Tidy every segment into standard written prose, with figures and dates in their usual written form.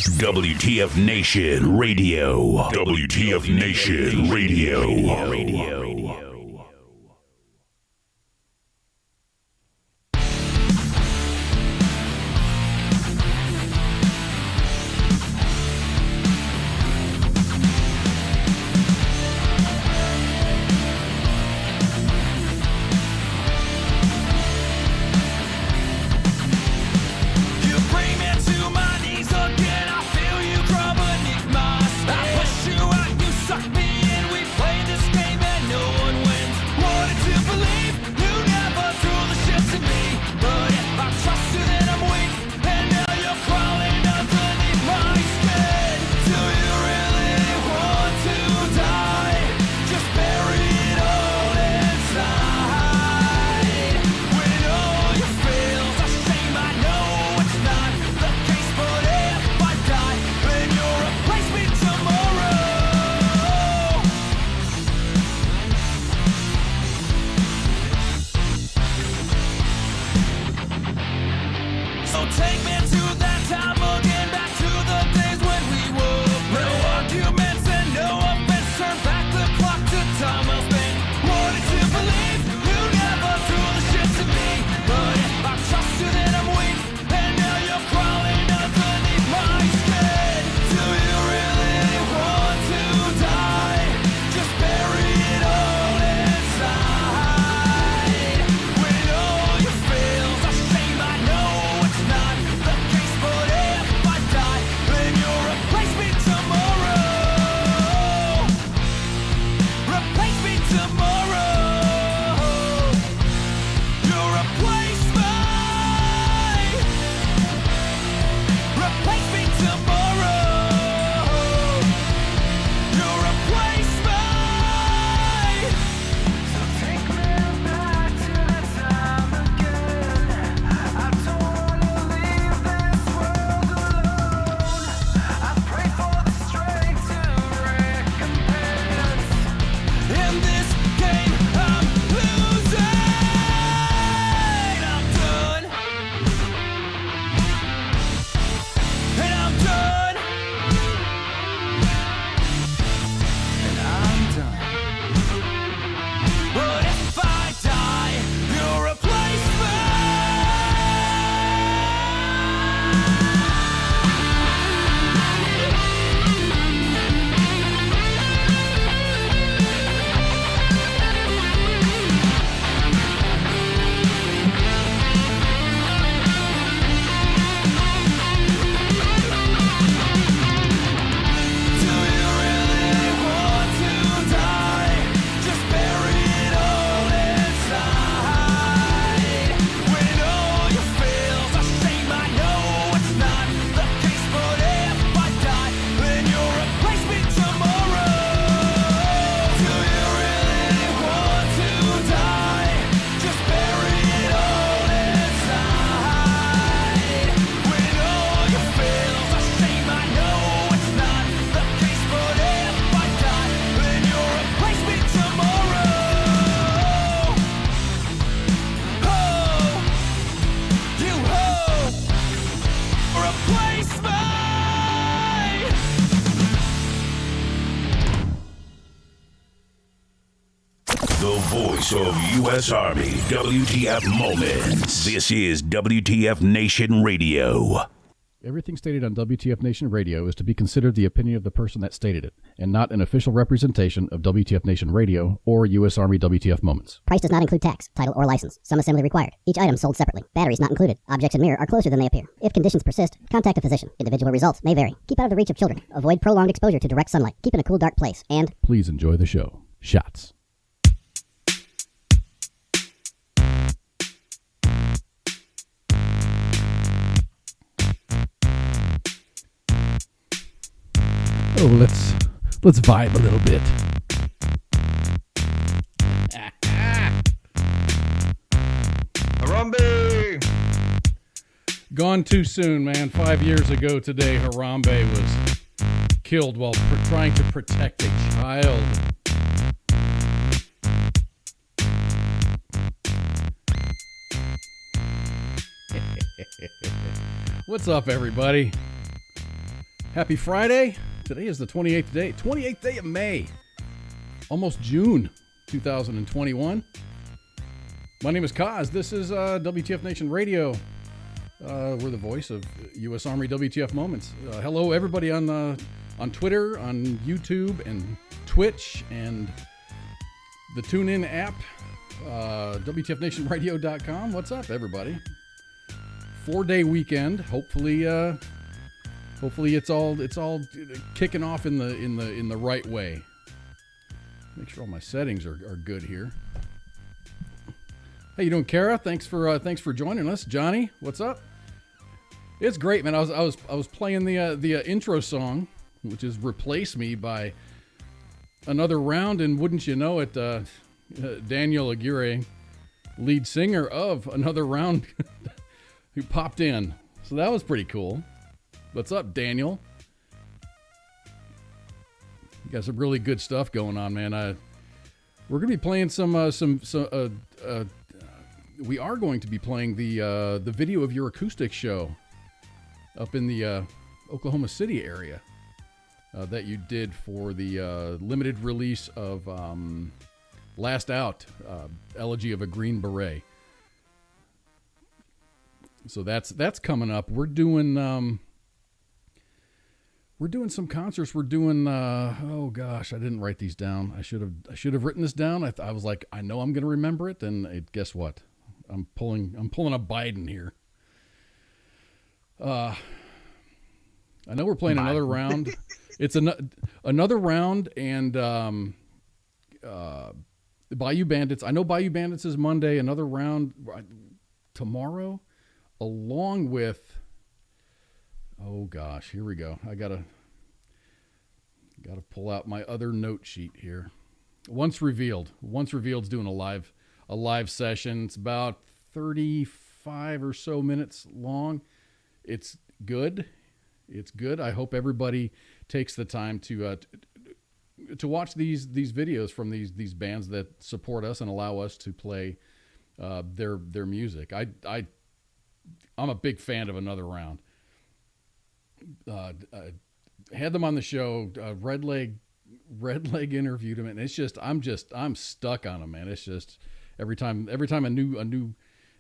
WTF Nation Radio. WTF Nation Radio. Of U.S. Army WTF Moments. This is WTF Nation Radio. Everything stated on WTF Nation Radio is to be considered the opinion of the person that stated it, and not an official representation of WTF Nation Radio or U.S. Army WTF Moments. Price does not include tax, title, or license. Some assembly required. Each item sold separately. Batteries not included. Objects in mirror are closer than they appear. If conditions persist, contact a physician. Individual results may vary. Keep out of the reach of children. Avoid prolonged exposure to direct sunlight. Keep in a cool, dark place. And please enjoy the show. Shots. Oh, let's vibe a little bit. Harambe! Gone too soon, man. 5 years ago today, Harambe was killed while trying to protect a child. What's up, everybody? Happy Friday. Today is the 28th day of May. Almost June 2021. My name is Koz. This is WTF Nation Radio. We're the voice of U.S. Army WTF Moments. Hello, everybody on Twitter, on YouTube, and Twitch, and the TuneIn app, WTFNationRadio.com. What's up, everybody? 4-day weekend. Hopefully it's all kicking off in the right way. Make sure all my settings are good here. How you doing, Kara? Thanks for joining us. Johnny, what's up? It's great, man. I was playing the intro song, which is "Replace Me" by Another Round, and wouldn't you know it, Daniel Aguirre, lead singer of Another Round, who popped in. So that was pretty cool. What's up, Daniel? You got some really good stuff going on, man. We're gonna be playing we are going to be playing the video of your acoustic show up in the Oklahoma City area that you did for the limited release of Last Out, Elegy of a Green Beret. So that's coming up. We're doing some concerts. We're doing oh gosh, I didn't write these down. I should have written this down. I was like, I know I'm going to remember it, and guess what? I'm pulling a Biden here. I know we're playing another round. It's another round, and Bayou Bandits. I know Bayou Bandits is Monday. Another round tomorrow, along with. Oh gosh, here we go. I gotta pull out my other note sheet here. Once Revealed's doing a live session. It's about 35 or so minutes long. It's good. I hope everybody takes the time to watch these videos from these bands that support us and allow us to play their music. I'm a big fan of Another Round. Had them on the show. Red Leg interviewed him, and it's just I'm stuck on them, man. It's just every time a new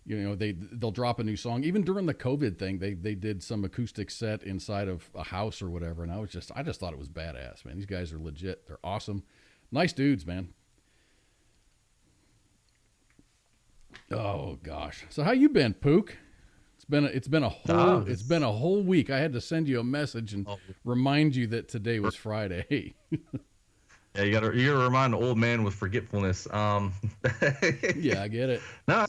they'll drop a new song. Even during the COVID thing, they did some acoustic set inside of a house or whatever, and I just thought it was badass, man. These guys are legit. They're awesome, nice dudes, man. Oh gosh, so how you been, Pook? It's been a whole week. I had to send you a message and remind you that today was Friday. Yeah, you gotta remind the old man with forgetfulness. Yeah, I get it. No,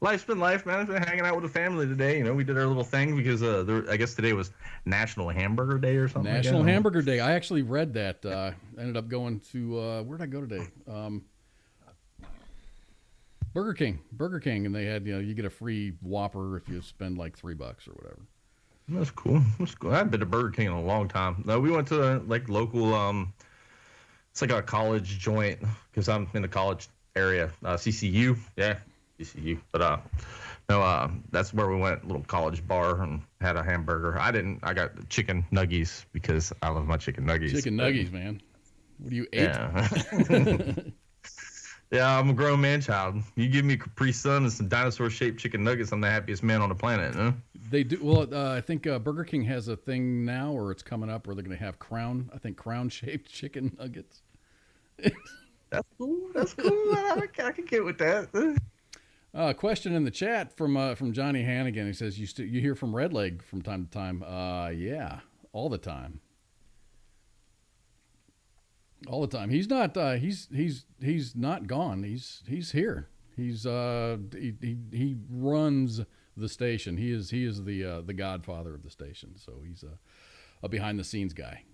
life's been life, man. I've been hanging out with the family today. We did our little thing because I guess today was National Hamburger Day or something. National Hamburger Day. I actually read that. Ended up going to where did I go today? Burger King, and they had, you get a free Whopper if you spend like $3 or whatever. That's cool. I haven't been to Burger King in a long time. No, we went to local, it's like a college joint because I'm in the college area, CCU. Yeah, CCU. But no, that's where we went, little college bar, and had a hamburger. I got chicken nuggies because I love my chicken nuggies. Chicken nuggies, man. What do you eat? Yeah. Yeah, I'm a grown man child. You give me a Capri Sun and some dinosaur-shaped chicken nuggets, I'm the happiest man on the planet. Huh? They do. Well, I think Burger King has a thing now, or it's coming up, where they're going to have crown-shaped chicken nuggets. That's cool. I can get with that. Question in the chat from Johnny Hannigan. He says, you hear from Red Leg from time to time. Yeah, all the time. All the time. He's not. He's not gone. He's here. He runs the station. He is the godfather of the station. So he's a behind the scenes guy.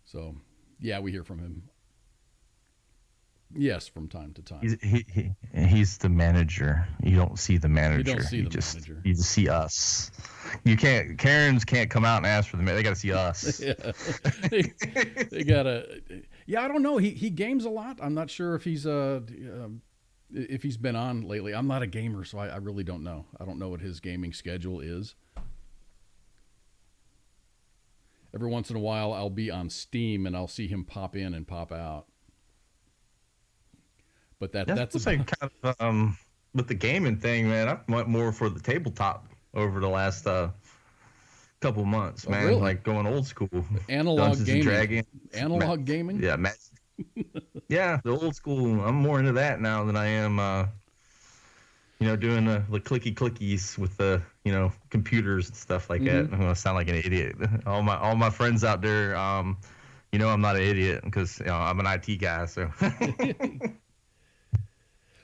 So yeah, we hear from him. Yes, from time to time. He's the manager. You don't see the manager. You don't see the manager. You just see us. You can't. Karens can't come out and ask for the manager. They got to see us. Yeah. they gotta. Yeah, I don't know. He games a lot. I'm not sure if he's been on lately. I'm not a gamer, so I really don't know. I don't know what his gaming schedule is. every once in a while I'll be on Steam and I'll see him pop in and pop out. But that's like kind of with the gaming thing, man. I went more for the tabletop over the last couple months, man. Really? Like going old school, analog Dungeons gaming. and Dragons, Analog gaming. Yeah, yeah, the old school. I'm more into that now than I am, doing the clicky clickies with the computers and stuff like that. I'm gonna sound like an idiot. All my friends out there, I'm not an idiot because I'm an IT guy. So.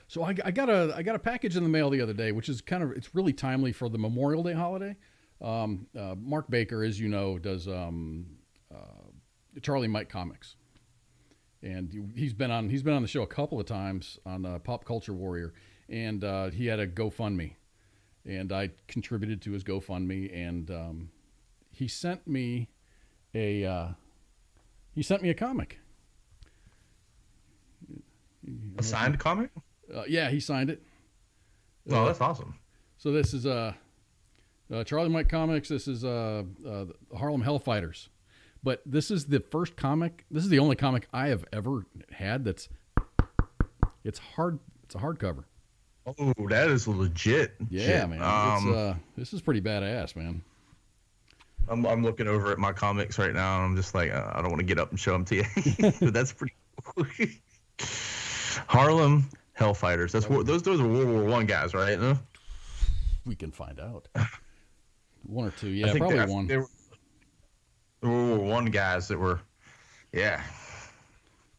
So I got a package in the mail the other day, which is it's really timely for the Memorial Day holiday. Mark Baker, as you know, does Charlie Mike Comics, and he's been on the show a couple of times on Pop Culture Warrior, and he had a GoFundMe, and I contributed to his GoFundMe, and he sent me a comic, a signed comic. Yeah, he signed it. Oh, that's awesome. So this is Charlie Mike Comics. This is Harlem Hellfighters. But this is the first comic. This is the only comic I have ever had it's hard. It's a hardcover. Oh, that is legit. Yeah, shit. man. This is pretty badass, man. I'm looking over at my comics right now, and I'm just like, I don't want to get up and show them to you, but that's pretty cool. Harlem Hellfighters. Those are World War I guys, right? No? We can find out. One or two, yeah, probably one. They were World War I guys that were, yeah.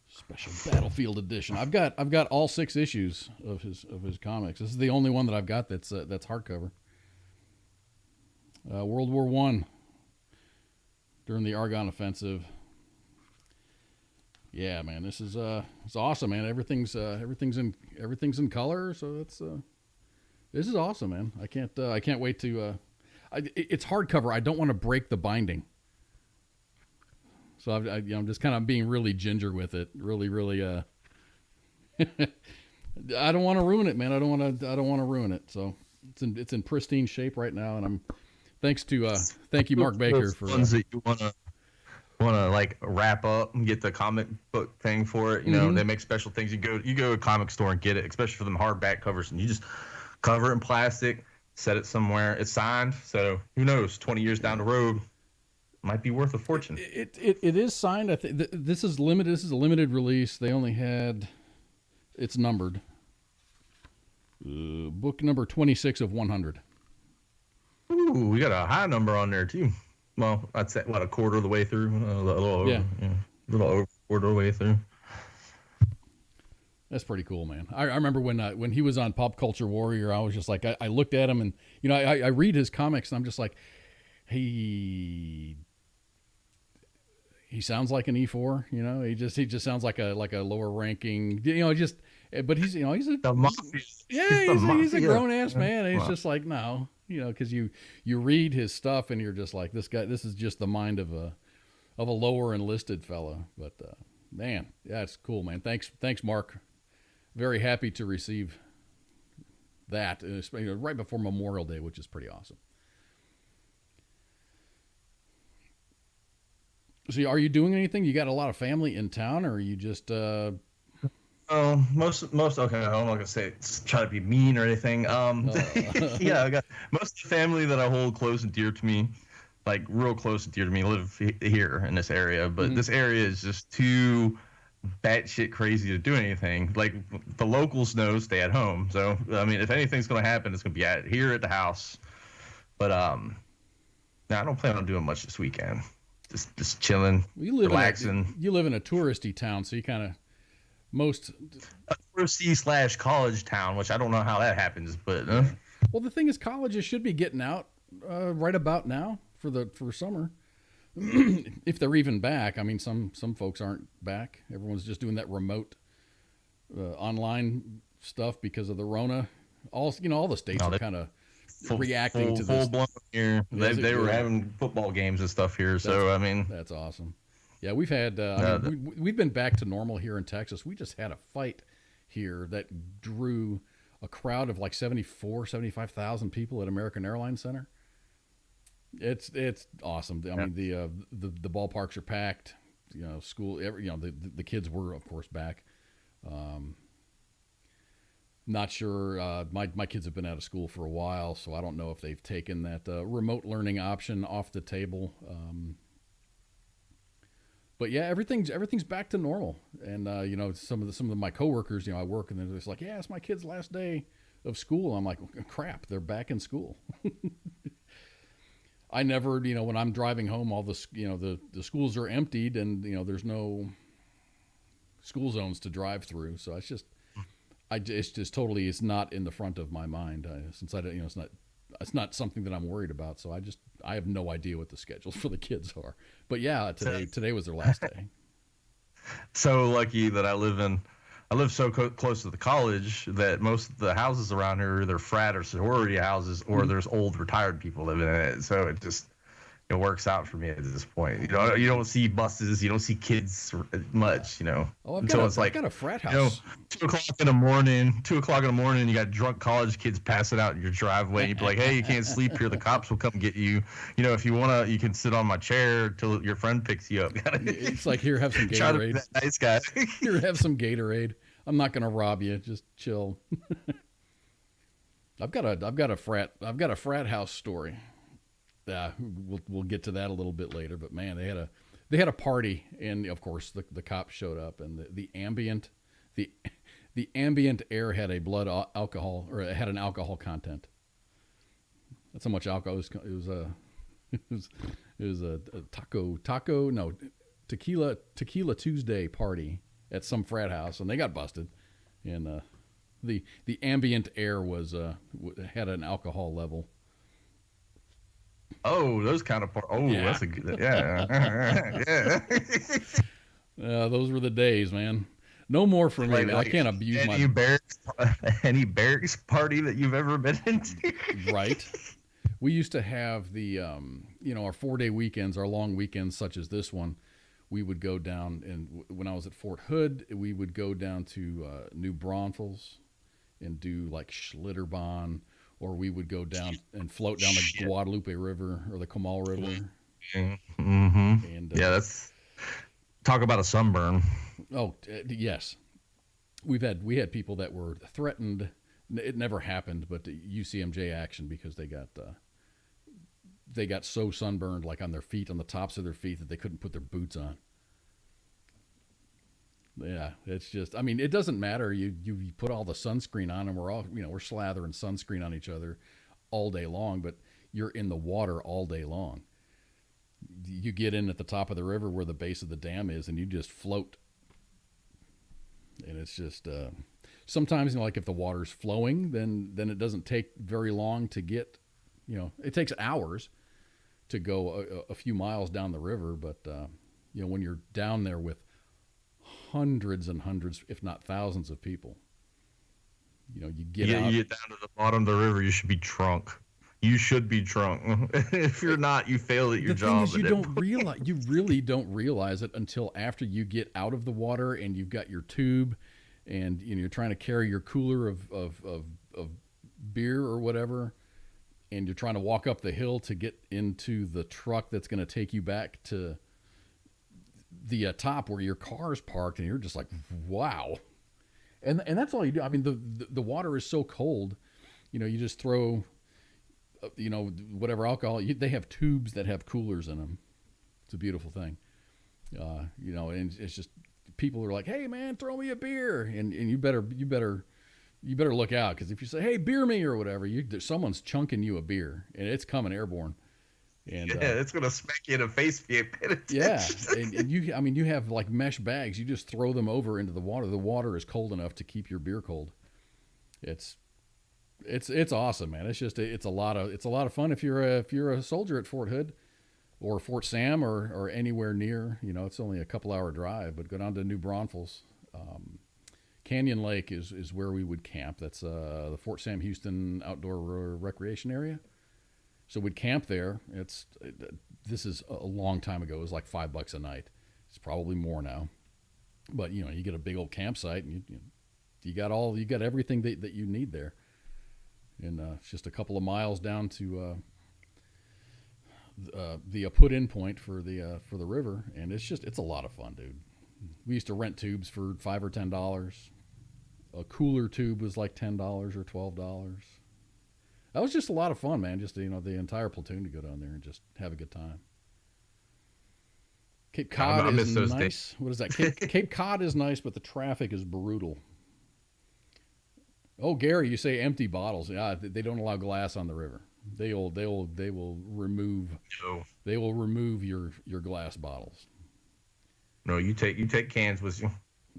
Special Battlefield Edition. I've got all 6 issues of his comics. This is the only one that I've got that's hardcover. World War I, during the Argonne Offensive. Yeah, man, this is it's awesome, man. Everything's in color, so this is awesome, man. I can't wait to. It's hardcover. I don't want to break the binding, so I'm just kind of being really ginger with it. Really. I don't want to ruin it, man. I don't want to ruin it. So it's in pristine shape right now, and thank you, Mark Baker, for ones that you want to like wrap up and get the comic book thing for it. They make special things. You go to a comic store and get it, especially for them hardback covers, and you just cover it in plastic, set it somewhere. It's signed, so who knows? 20 years down the road, might be worth a fortune. It is signed. I think this is limited. This is a limited release. They only had, it's numbered. Book number 26 of 100. Ooh, we got a high number on there too. Well, I'd say a quarter of the way through, a little over, a little over a quarter of the way through. That's pretty cool, man. I remember when he was on Pop Culture Warrior, I was just like, I looked at him, and I read his comics, and I'm just like, he sounds like an E4, he just sounds like a lower ranking, but he's he's a grown ass man. And he's just like, no, because you read his stuff and you're just like, this is just the mind of a lower enlisted fella. But man, yeah, it's cool, man. Thanks, Mark. Very happy to receive that, right before Memorial Day, which is pretty awesome. So, are you doing anything? You got a lot of family in town, or are you just? Most. Okay, I'm not gonna say try to be mean or anything. Yeah, I got most of the family that I hold close and dear to me, like real close and dear to me, live here in this area. But this area is just too batshit crazy to do anything. Like the locals know, stay at home. So I mean, if anything's gonna happen, it's gonna be here at the house. But no, I don't plan on doing much this weekend. Just chilling, relaxing. You live in a touristy town, so you kind of a touristy / college town, which I don't know how that happens, but well, the thing is, colleges should be getting out right about now for summer, if they're even back. I mean, some folks aren't back. Everyone's just doing that remote online stuff because of the Rona. All the states are kind of reacting to this. Full blown here. They were having football games and stuff here. So I mean, that's awesome. Yeah, we've had. We've been back to normal here in Texas. We just had a fight here that drew a crowd of like 75,000 people at American Airlines Center. It's awesome. I mean, the ballparks are packed. You know, the kids were, of course, back. Not sure. My kids have been out of school for a while, so I don't know if they've taken that remote learning option off the table. But yeah, everything's back to normal. And you know, some of my coworkers, you know, I work, and they're just like, yeah, it's my kid's last day of school. I'm like, crap, they're back in school. I never, you know, when I'm driving home, all the schools are emptied, and you know, there's no school zones to drive through. So it's just totally, it's not in the front of my mind, since it's not something that I'm worried about. So I have no idea what the schedules for the kids are. But yeah, today was their last day. So lucky that I live so close to the college that most of the houses around here, they're frat or sorority houses, or there's old retired people living in it. So it works out for me at this point. You know, you don't see buses, you don't see kids much, you know. Oh, I've got a frat house. You know, 2:00 in the morning, you got drunk college kids passing out in your driveway. And you'd be like, hey, you can't sleep here. The cops will come get you. You know, if you want to, you can sit on my chair till your friend picks you up. It's like, here, have some Gatorade. Try to be that nice guy. Here, have some Gatorade. I'm not going to rob you. Just chill. I've got a frat house story. We'll get to that a little bit later, but man, they had a party, and of course the cops showed up, and the ambient air had a blood alcohol, or it had an alcohol content. That's how much alcohol it was a tequila Tuesday party at some frat house, and they got busted, and the ambient air had an alcohol level. Oh, those kind of yeah. That's a good, yeah. Yeah. Those were the days, man. No more for me. I can't abuse any barracks party that you've ever been into. Right. We used to have the, our 4-day weekends, our long weekends, such as this one. We would go down, and when I was at Fort Hood, we would go down to New Braunfels and do like Schlitterbahn. Or we would go down and float down the Guadalupe River or the Comal River. Mm-hmm. And that's talk about a sunburn. Oh, yes. We had people that were threatened. It never happened, but UCMJ action, because they got so sunburned, like on their feet, on the tops of their feet, that they couldn't put their boots on. Yeah, it's just, I mean, it doesn't matter. You put all the sunscreen on, and we're slathering sunscreen on each other all day long, but you're in the water all day long. You get in at the top of the river where the base of the dam is, and you just float. And it's just, sometimes, like if the water's flowing, then it doesn't take very long to get, it takes hours to go a few miles down the river. But, when you're down there with hundreds and hundreds, if not thousands of people, you get out. You get down to the bottom of the river, you should be drunk. You should be drunk. If you're not, you failed at your job. The thing is, you really don't realize it until after you get out of the water and you've got your tube, and you're trying to carry your cooler of beer or whatever, and you're trying to walk up the hill to get into the truck that's going to take you back to the top where your car's parked, and you're just like, wow. And that's all you do. I mean, the water is so cold, you just throw, whatever alcohol. They have tubes that have coolers in them. It's a beautiful thing. And it's just, people are like, hey man, throw me a beer. And you better look out. 'Cause if you say, hey, beer me or whatever, someone's chunking you a beer, and it's coming airborne. And it's gonna smack you in the face if you ain't paying attention. Yeah, and you have like mesh bags. You just throw them over into the water. The water is cold enough to keep your beer cold. It's awesome, man. It's just it's a lot of fun if you're a soldier at Fort Hood or Fort Sam or anywhere near. It's only a couple hour drive, but go down to New Braunfels. Canyon Lake is where we would camp. That's the Fort Sam Houston outdoor recreation area. So we'd camp there. This is a long time ago. It was like $5 a night. It's probably more now. But you get a big old campsite, and you got everything that you need there. And it's just a couple of miles down to the put-in point for the river, and it's a lot of fun, dude. We used to rent tubes for $5 or $10. A cooler tube was like $10 or $12. That was just a lot of fun, man. Just the entire platoon to go down there and just have a good time. Cape Cod is nice. Days. What is that? Cape Cod is nice, but the traffic is brutal. Oh, Gary, you say empty bottles. Yeah, they don't allow glass on the river. They will remove. No. They will remove your glass bottles. No, you take cans with you.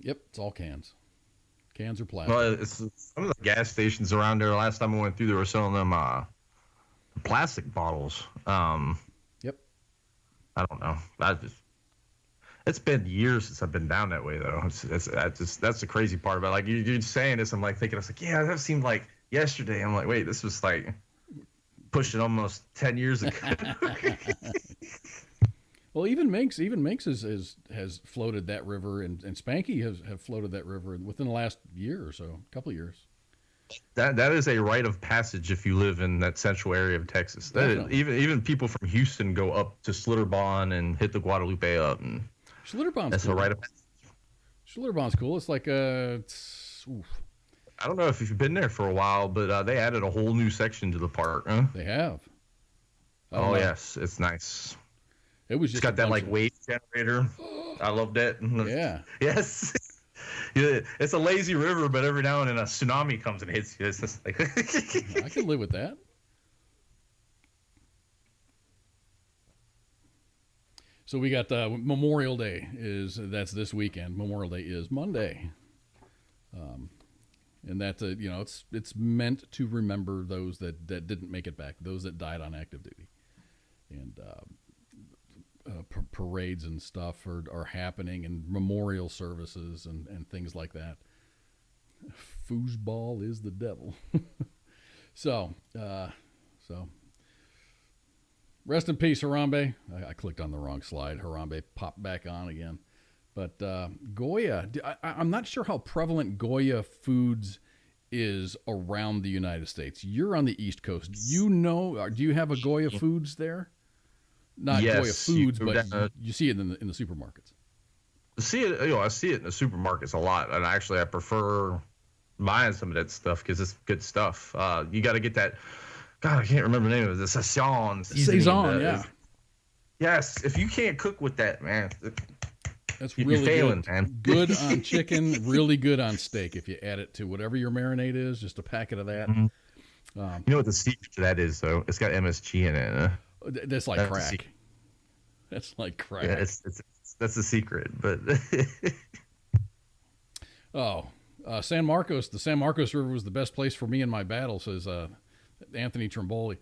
Yep, it's all cans. Cans or plastic. Well, it's some of the gas stations around there. Last time I went through, they were selling them plastic bottles. Yep. I don't know. It's been years since I've been down that way, though. That's the crazy part about it. Like you're saying this, I'm like thinking, I was like, yeah, that seemed like yesterday. I'm like, wait, this was like pushing almost 10 years ago. Well, even Minx has floated that river, and Spanky have floated that river within the last year or so, a couple of years. That is a rite of passage if you live in that central area of Texas. Even people from Houston go up to Schlitterbahn and hit the Guadalupe up, and that's cool. A rite of passage. Schlitterbahn's cool. It's like I don't know if you've been there for a while, but they added a whole new section to the park. Huh? They have. Oh yes, it's nice. It's got that like wave generator. I love that. Yeah. Yes. Yeah, it's a lazy river, but every now and then a tsunami comes and hits you. It's just like I can live with that. So we got Memorial Day that's this weekend. Memorial Day is Monday, and that's it's meant to remember those that didn't make it back, those that died on active duty, and. Parades and stuff are happening, and memorial services and things like that. Foosball is the devil. So rest in peace, Harambe. I clicked on the wrong slide. Harambe popped back on again. But Goya, I'm not sure how prevalent Goya foods is around the United States. You're on the East Coast. Do you have a Goya foods there? Not Goya foods, but you see it in the supermarkets. I see it in the supermarkets a lot, and actually I prefer buying some of that stuff because it's good stuff. You got to get that. God, I can't remember the name of it. The Saison. Yeah. Yes, if you can't cook with that, man, that's really failing, good. Man. Good on chicken, really good on steak. If you add it to whatever your marinade is, just a packet of that. Mm-hmm. You know what the secret to that is, though? It's got MSG in it. That's like crack. That's like crack. Yeah, that's the secret. But San Marcos. The San Marcos River was the best place for me in my battle, says Anthony Trimboli.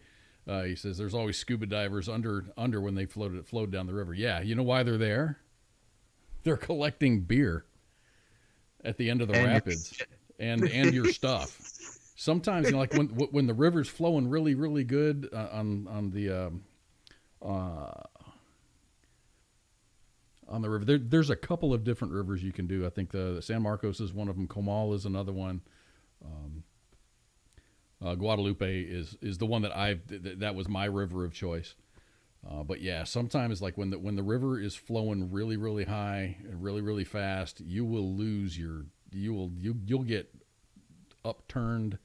He says there's always scuba divers under when they flowed down the river. Yeah, you know why they're there? They're collecting beer at the end of the rapids and your stuff. Sometimes, like when the river's flowing really, really good on the river, there's a couple of different rivers you can do. I think the San Marcos is one of them. Comal is another one. Guadalupe is the one that was my river of choice. But yeah, sometimes like when the river is flowing really, really high and really, really fast, you'll get upturned.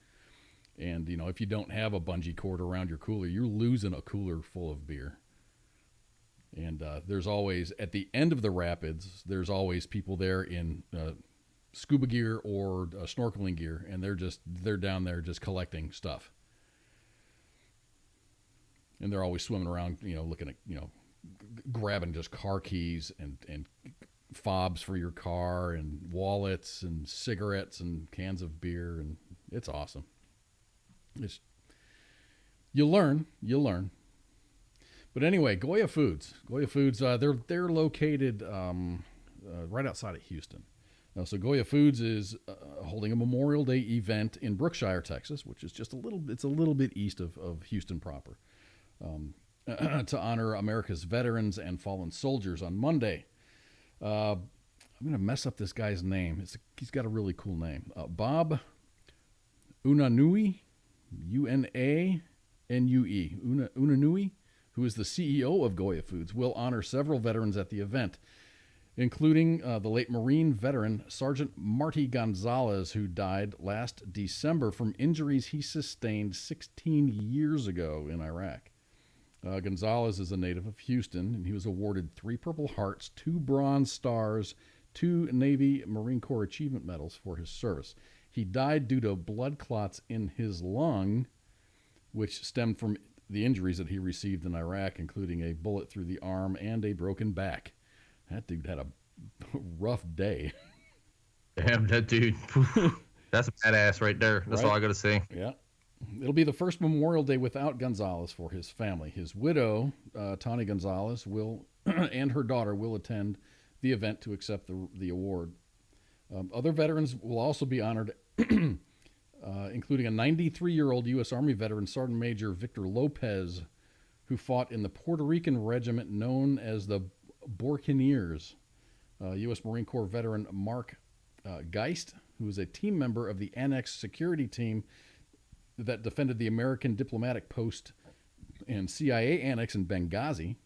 And, if you don't have a bungee cord around your cooler, you're losing a cooler full of beer. And there's always, at the end of the rapids, there's always people there in scuba gear or snorkeling gear, and they're down there just collecting stuff. And they're always swimming around, looking at, grabbing just car keys and fobs for your car and wallets and cigarettes and cans of beer, and it's awesome. You learn. But anyway, Goya Foods, they're located right outside of Houston. So Goya Foods is holding a Memorial Day event in Brookshire, Texas, which is just a little bit east of Houston proper, to honor America's veterans and fallen soldiers on Monday. I'm going to mess up this guy's name. He's got a really cool name. Bob Unanue, Unanue, Unanue, who is the CEO of Goya Foods, will honor several veterans at the event, including the late Marine veteran Sergeant Marty Gonzalez, who died last December from injuries he sustained 16 years ago in Iraq. Gonzalez is a native of Houston, and he was awarded 3 Purple Hearts, 2 Bronze Stars, 2 Navy Marine Corps Achievement Medals for his service. He died due to blood clots in his lung, which stemmed from the injuries that he received in Iraq, including a bullet through the arm and a broken back. That dude had a rough day. Damn, that dude. That's a badass right there. That's all I got to say. Yeah. It'll be the first Memorial Day without Gonzalez for his family. His widow, Tani Gonzalez, and her daughter will attend the event to accept the award. Other veterans will also be honored, including a 93-year-old U.S. Army veteran, Sergeant Major Victor Lopez, who fought in the Puerto Rican regiment known as the Buccaneers. U.S. Marine Corps veteran Mark Geist, who is a team member of the Annex security team that defended the American diplomatic post and CIA annex in Benghazi,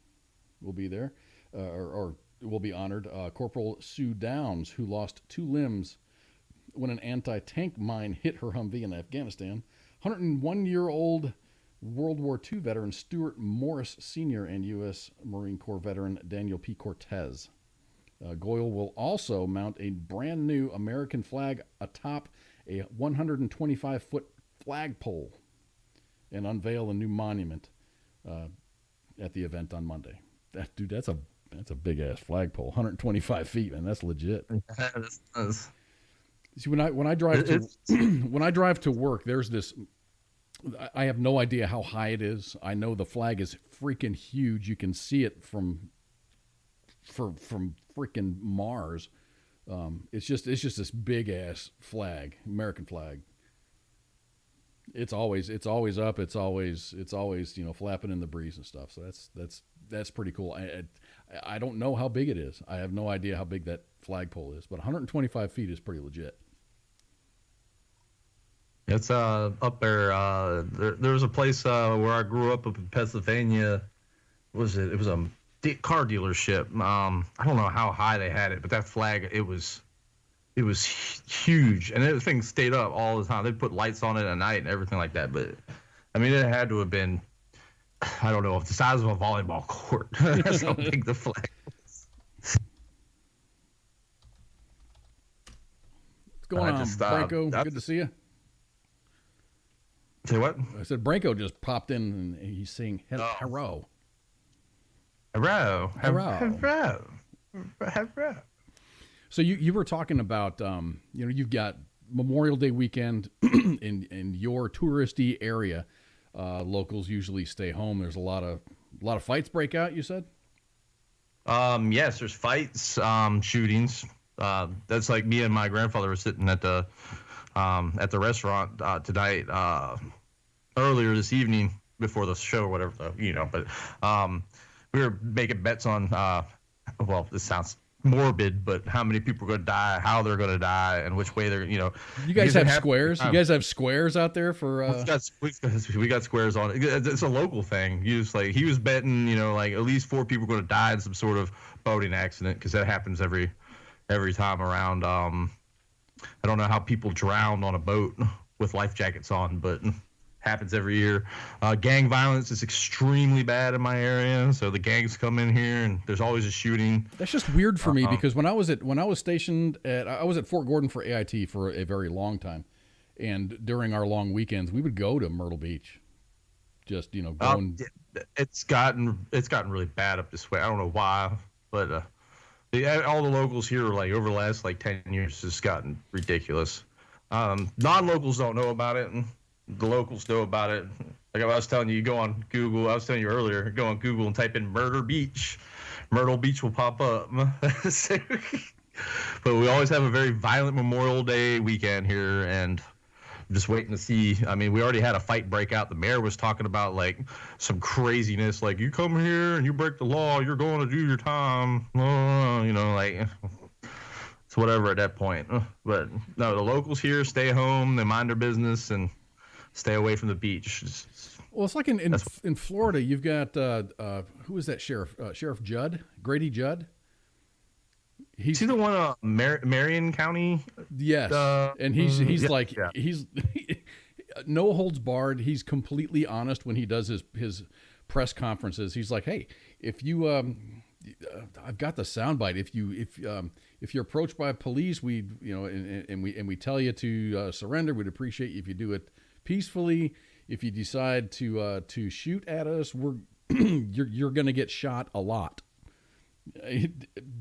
will be there, or will be honored. Corporal Sue Downs, who lost 2 limbs when an anti-tank mine hit her Humvee in Afghanistan. 101-year-old World War II veteran Stuart Morris Sr. and U.S. Marine Corps veteran Daniel P. Cortez. Goyle will also mount a brand new American flag atop a 125-foot flagpole and unveil a new monument at the event on Monday. That's a big ass flagpole, 125 feet, man. That's legit. See, when I drive when I drive to work, there's this. I have no idea how high it is. I know the flag is freaking huge. You can see it from freaking Mars. It's just this big ass flag, American flag. It's always up. It's always flapping in the breeze and stuff. So that's pretty cool. I don't know how big it is. I have no idea how big that flagpole is, but 125 feet is pretty legit. It's up there. There was a place where I grew up in Pennsylvania. What was it? It was a car dealership. I don't know how high they had it, but that flag, it was huge, and that thing stayed up all the time. They put lights on it at night and everything like that. But I mean, it had to have been, I don't know, the size of a volleyball court. That's how big the flag was. What's going on, Branko? Good to see you. Say what? I said Branko just popped in and he's saying hello. Hello. So you were talking about you've got Memorial Day weekend in your touristy area. Locals usually stay home. There's a lot of fights break out, you said? Yes, there's fights, shootings. That's like me and my grandfather were sitting at the restaurant tonight, earlier this evening before the show or whatever, but we were making bets on, well, this sounds morbid, but how many people are going to die, how they're going to die, and which way they're, You guys have squares? You guys have squares out there for? We got squares on it. It's a local thing. He was betting, at least 4 people are going to die in some sort of boating accident, because that happens every time around. I don't know how people drown on a boat with life jackets on, but happens every year. Gang violence is extremely bad in my area, so the gangs come in here and there's always a shooting. That's just weird for me, because when I was stationed I was at Fort Gordon for AIT for a very long time, and during our long weekends we would go to Myrtle Beach. Just going. It's gotten really bad up this way. I don't know why, but all the locals here over the last 10 years has gotten ridiculous. Non-locals don't know about it, and the locals know about it. Like I was telling you, go on Google. I was telling you earlier, go on Google and type in Myrtle Beach. Myrtle Beach will pop up. But we always have a very violent Memorial Day weekend here, and I'm just waiting to see. I mean, we already had a fight break out. The mayor was talking about some craziness, you come here and you break the law, you're going to do your time. It's whatever at that point. But no, the locals here stay home, they mind their business, and stay away from the beach. Well, it's like in Florida, you've got who is that sheriff? Sheriff Judd, Grady Judd. He's the one Marion County. Yes, and he's no holds barred. He's completely honest when he does his press conferences. He's like, hey, if you I've got the soundbite. If you're approached by police, we we tell you to surrender. We'd appreciate if you do it peacefully. If you decide to shoot at us, you're going to get shot a lot.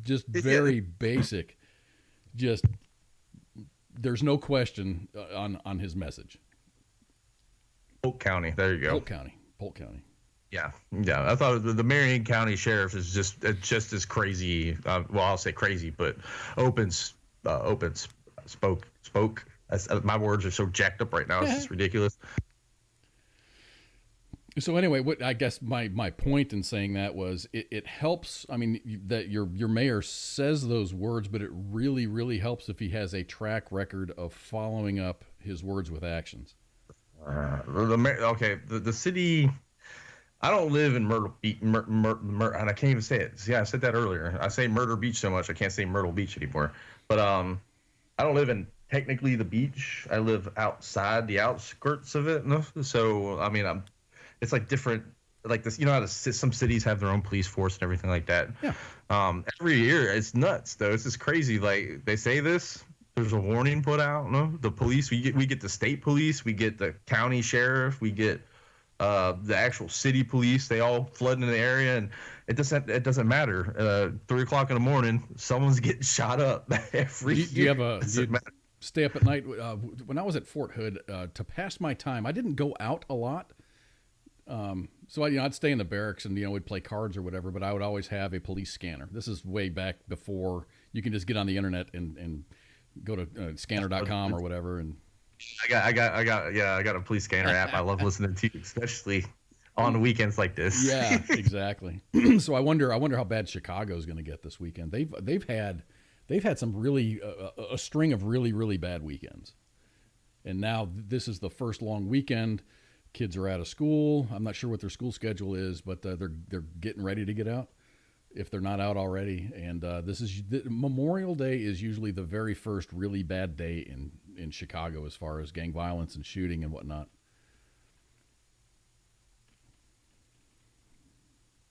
Just very basic. Just there's no question on his message. Polk County. There you go. Polk County. Yeah. I thought the Marion County Sheriff is just as crazy. Well, I'll say crazy, but spoke. My words are so jacked up right now. It's just ridiculous. So anyway, what I guess my point in saying that was it helps. I mean, that your mayor says those words, but it really, really helps if he has a track record of following up his words with actions. The city. I don't live in Myrtle Beach, and I can't even say it. Yeah, I said that earlier. I say Myrtle Beach so much I can't say Myrtle Beach anymore. But I don't live in technically the beach. I live outside the outskirts of it. So I mean, it's like different, like this. You know how some cities have their own police force and everything like that. Yeah. Every year, it's nuts though. It's just crazy. Like they say this. There's a warning put out. No, the police. We get the state police. We get the county sheriff. We get the actual city police. They all flood into the area, and it doesn't matter. 3 o'clock in the morning, someone's getting shot up every year. Do you stay up at night? When I was at Fort Hood, to pass my time, I didn't go out a lot. So I'd stay in the barracks and we'd play cards or whatever. But I would always have a police scanner. This is way back before you can just get on the internet and go to scanner.com or whatever. And I got a police scanner app. I love listening to you, especially on the weekends like this. Yeah, exactly. So I wonder how bad Chicago's going to get this weekend. They've had some really a string of really, really bad weekends, and now this is the first long weekend. Kids are out of school. I'm not sure what their school schedule is, but they're getting ready to get out if they're not out already. And Memorial Day is usually the very first really bad day in Chicago as far as gang violence and shooting and whatnot.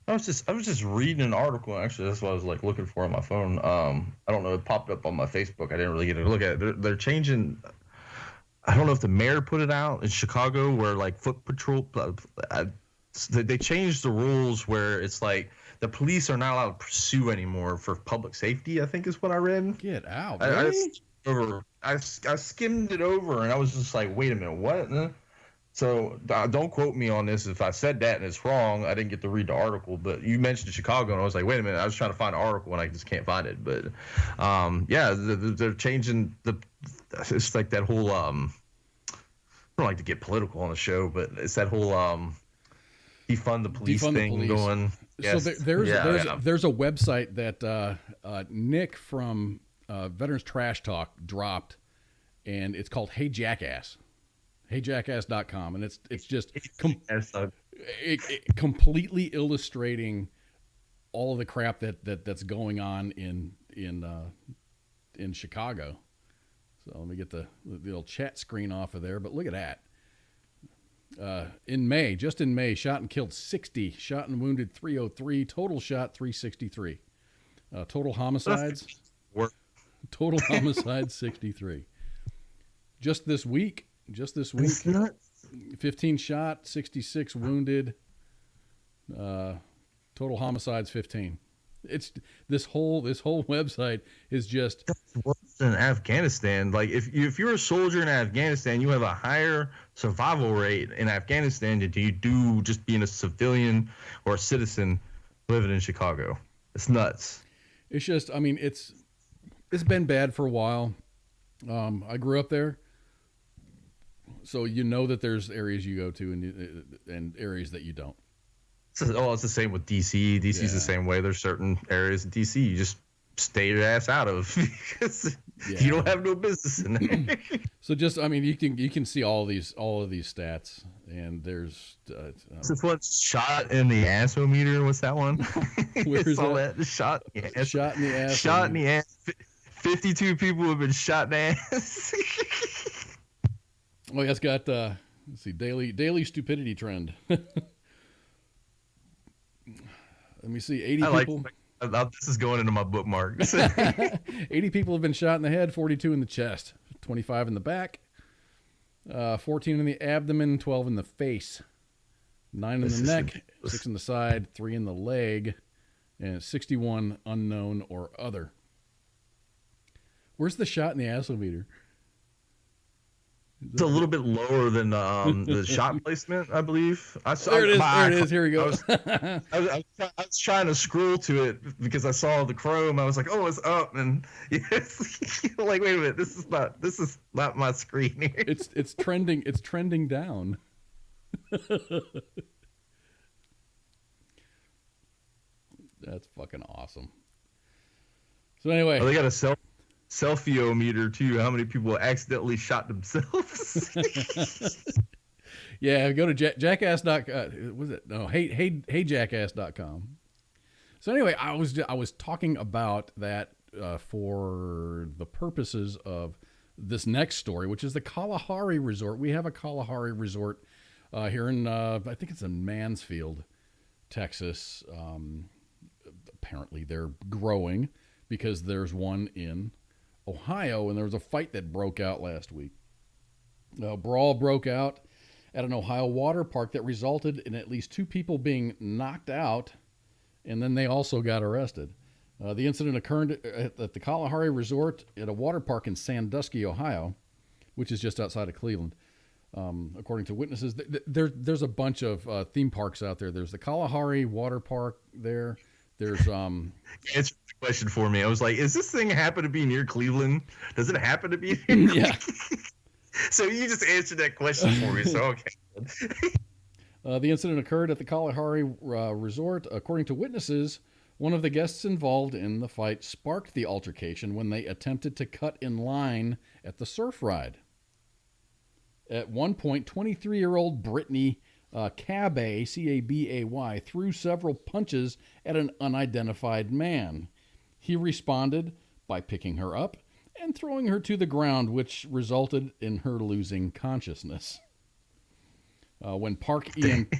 I was just reading an article. Actually, that's what I was looking for on my phone. I don't know. It popped up on my Facebook. I didn't really get a look at it. They're changing. I don't know if the mayor put it out in Chicago where foot patrol. They changed the rules where it's like the police are not allowed to pursue anymore for public safety. I think is what I read. Get out! Really? I skimmed it over and I was just like, wait a minute, what? So don't quote me on this if I said that and it's wrong. I didn't get to read the article, but you mentioned Chicago and I was like, wait a minute, I was trying to find an article and I just can't find it. But they're changing it's like that whole I don't like to get political on the show, but it's that whole defund the police thing going. Yes. So there's a website that Nick from Veterans Trash Talk dropped, and it's called Hey Jackass. HeyJackass.com, and it's just completely illustrating all of the crap that's going on in Chicago. So let me get the little chat screen off of there. But look at that. In May, shot and killed 60, shot and wounded 303, total shot 363, total homicides 63. Just this week, 15 shot, 66 wounded, total homicides 15. It's this whole website is just worse than Afghanistan. Like if you're a soldier in Afghanistan, you have a higher survival rate in Afghanistan than you do just being a civilian or a citizen living in Chicago. It's nuts. It's just, I mean, it's been bad for a while. I grew up there, so that there's areas you go to and areas that you don't. It's the same with DC. DC's the same way. There's certain areas in DC you just stay your ass out of. Yeah. You don't have no business in there. So just, I mean, you can see all of these stats, and there's This one's shot in the assometer. What's that one? Where is that? that? Shot in the ass. Shot in the ass. Shot in the ass. 52 people have been shot in the ass. Oh, yeah, it's got let's see, daily stupidity trend. Let me see, 80 people. This is going into my bookmarks. 80 people have been shot in the head, 42 in the chest, 25 in the back, 14 in the abdomen, 12 in the face, 9 in the neck, 6 in the side, 3 in the leg, and 61 unknown or other. Where's the shot in the assometer? It's a little bit lower than the shot placement, I believe. There it is. There it is. Here we go. I was trying to scroll to it because I saw the Chrome. I was like, "Oh, it's up," and like, wait a minute, this is not my screen here. It's trending. It's trending down. That's fucking awesome. So anyway, they got a selfie-o-meter too. How many people accidentally shot themselves? Yeah, go to jackass.com. Was it? No, heyjackass.com. So anyway, I was talking about that for the purposes of this next story, which is the Kalahari Resort. We have a Kalahari Resort here in I think it's in Mansfield, Texas. Apparently they're growing because there's one in Ohio, and there was a fight that broke out last week. A brawl broke out at an Ohio water park that resulted in at least 2 people being knocked out, and then they also got arrested. The incident occurred at the Kalahari Resort at a water park in Sandusky, Ohio, which is just outside of Cleveland. According to witnesses, there's a bunch of theme parks out there. There's the Kalahari Water Park there. There's Answer the question for me. I was like, is this thing happen to be near Cleveland? Does it happen to be near yeah. So you just answered that question for me. So okay. The incident occurred at the Kalahari Resort. According to witnesses, one of the guests involved in the fight sparked the altercation when they attempted to cut in line at the surf ride. At one point, 23-year-old Brittany Cabay, C-A-B-A-Y, threw several punches at an unidentified man. He responded by picking her up and throwing her to the ground, which resulted in her losing consciousness. When Park EMT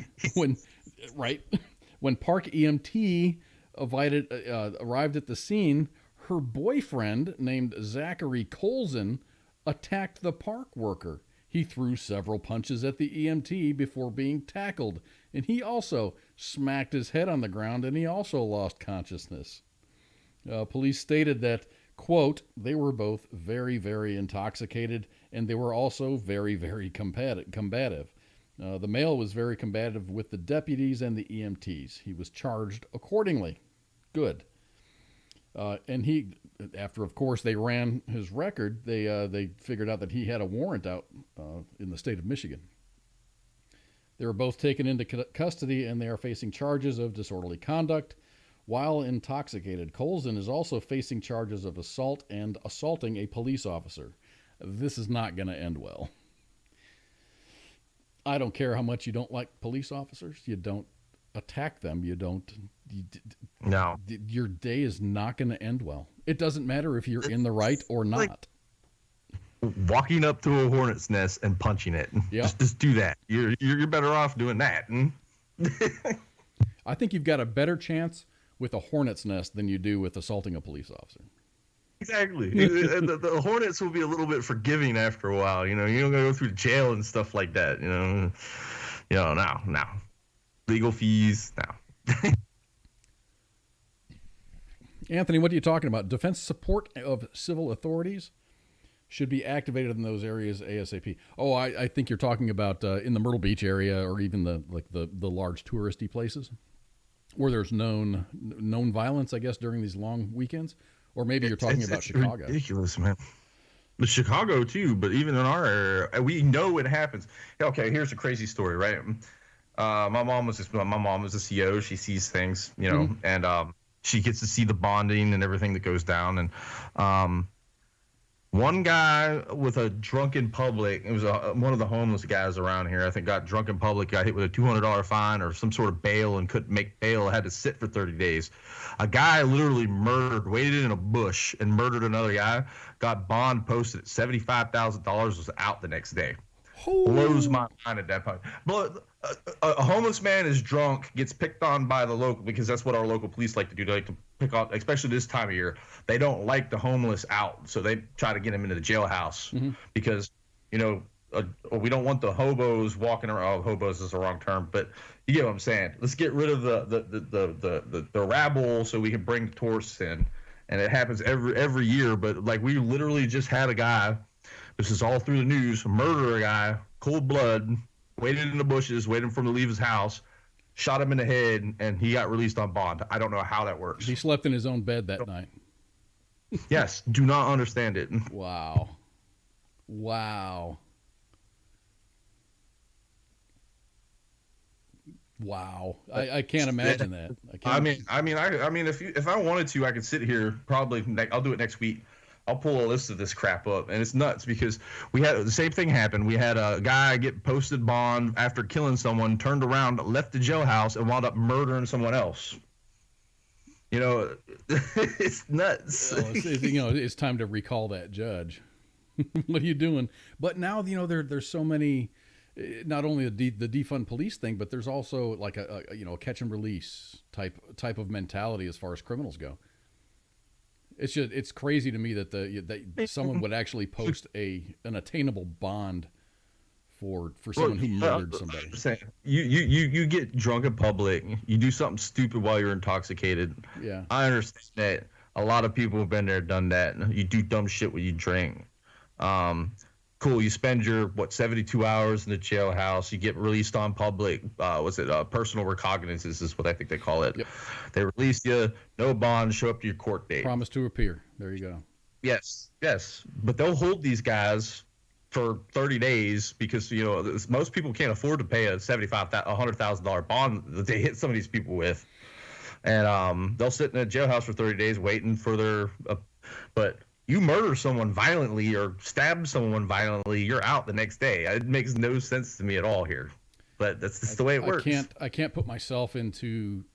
arrived at the scene, her boyfriend, named Zachary Colson, attacked the park worker. He threw several punches at the EMT before being tackled, and he also smacked his head on the ground, and he also lost consciousness. Police stated that, quote, they were both very, very intoxicated, and they were also very, very combative. The male was very combative with the deputies and the EMTs. He was charged accordingly. Good. And he, after, of course, they ran his record, they figured out that he had a warrant out in the state of Michigan. They were both taken into custody, and they are facing charges of disorderly conduct while intoxicated. Colson is also facing charges of assault and assaulting a police officer. This is not going to end well. I don't care how much you don't like police officers. You don't attack them. No. Your day is not going to end well. It doesn't matter if you're in the right or not. Like walking up to a hornet's nest and punching it. Yeah. Just do that. You're better off doing that. I think you've got a better chance with a hornet's nest than you do with assaulting a police officer. Exactly. the hornets will be a little bit forgiving after a while. You don't gotta go through jail and stuff like that. No. Legal fees, no. Anthony, what are you talking about? Defense support of civil authorities should be activated in those areas ASAP. Oh, I think you're talking about in the Myrtle Beach area, or even the large touristy places where there's known violence, I guess, during these long weekends. Or maybe you're talking about Chicago. Ridiculous, man. But Chicago too. But even in our area, we know it happens. Okay, here's a crazy story, right? My mom was a CO. She sees things, and she gets to see the bonding and everything that goes down. And One guy with a drunken public, it was one of the homeless guys around here, I think, got drunk in public, got hit with a $200 fine or some sort of bail and couldn't make bail, had to sit for 30 days. A guy literally waited in a bush and murdered another guy, got bond posted at $75,000, was out the next day. Blows my mind at that point. But a homeless man is drunk, gets picked on by the local, because that's what our local police like to do. They like to pick on, especially this time of year. They don't like the homeless out, so they try to get him into the jailhouse because, we don't want the hobos walking around. Oh, hobos is the wrong term, but you get what I'm saying. Let's get rid of the rabble so we can bring the tourists in. And it happens every year. But like, we literally just had a guy. This is all through the news. Murder a guy, cold blood, waited in the bushes, waiting for him to leave his house, shot him in the head, and he got released on bond. I don't know how that works. He slept in his own bed that night. Yes, do not understand it. Wow. I can't imagine that. I mean, if I wanted to, I could sit here probably. I'll do it next week. I'll pull a list of this crap up, and it's nuts because we had the same thing happen. We had a guy get posted bond after killing someone, turned around, left the jailhouse, and wound up murdering someone else. It's nuts. It's time to recall that judge. What are you doing? But now, there's so many. Not only the defund police thing, but there's also like a catch and release type of mentality as far as criminals go. It's crazy to me that someone would actually post an attainable bond for someone who murdered somebody. You get drunk in public, you do something stupid while you're intoxicated. Yeah, I understand that. A lot of people have been there, done that. You do dumb shit when you drink. Cool. You spend your 72 hours in the jailhouse. You get released on public. Personal recognizance is what I think they call it. Yep. They release you, no bond, show up to your court date. Promise to appear. There you go. Yes. But they'll hold these guys for 30 days because most people can't afford to pay a $100,000 bond that they hit some of these people with, and they'll sit in a jailhouse for 30 days waiting for their. But you murder someone violently or stab someone violently, you're out the next day. It makes no sense to me at all here, but that's just the way it works. I can't put myself into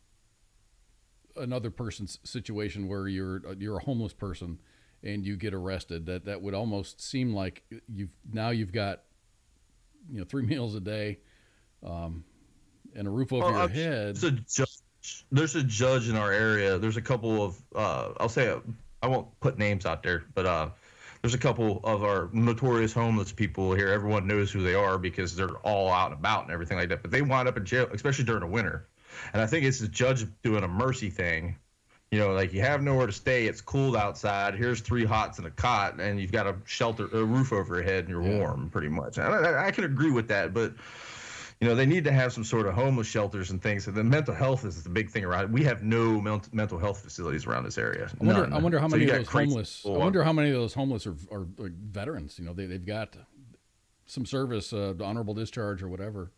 another person's situation where you're a homeless person and you get arrested. That would almost seem like you've got 3 meals a day, and a roof over your head. There's a judge in our area. There's a couple of I won't put names out there, but there's a couple of our notorious homeless people here. Everyone knows who they are because they're all out and about and everything like that. But they wind up in jail, especially during the winter. And I think it's the judge doing a mercy thing. Like you have nowhere to stay. It's cold outside. Here's 3 hots and a cot, and you've got a roof over your head, and you're warm, pretty much. I can agree with that, but they need to have some sort of homeless shelters and things. And the mental health is the big thing around it. We have no mental health facilities around this area. I wonder how many of those homeless. I wonder how many of those homeless are veterans. They've got some service, honorable discharge or whatever.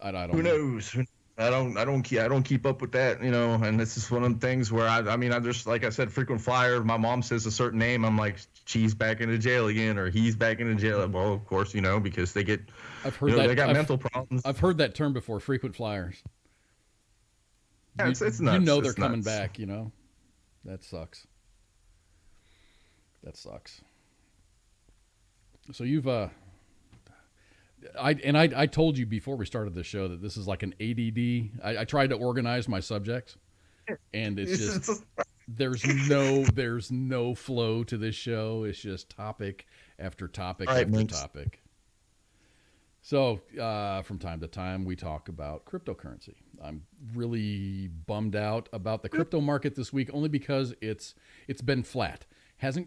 I don't. Who knows? I don't keep up with that, and this is one of the things where I just, like I said, frequent flyer. My mom says a certain name, I'm like, she's back into jail again, or he's back into jail. Well, of course, because they get, I've heard that, they got mental problems. I've heard that term before, frequent flyers. Yeah, it's nuts. They're coming back, that sucks. So you've, I told you before we started the show that this is like an ADD. I tried to organize my subjects, and it's just there's no flow to this show. It's just topic after topic after topic. So from time to time we talk about cryptocurrency. I'm really bummed out about the crypto market this week, only because it's been flat. Hasn't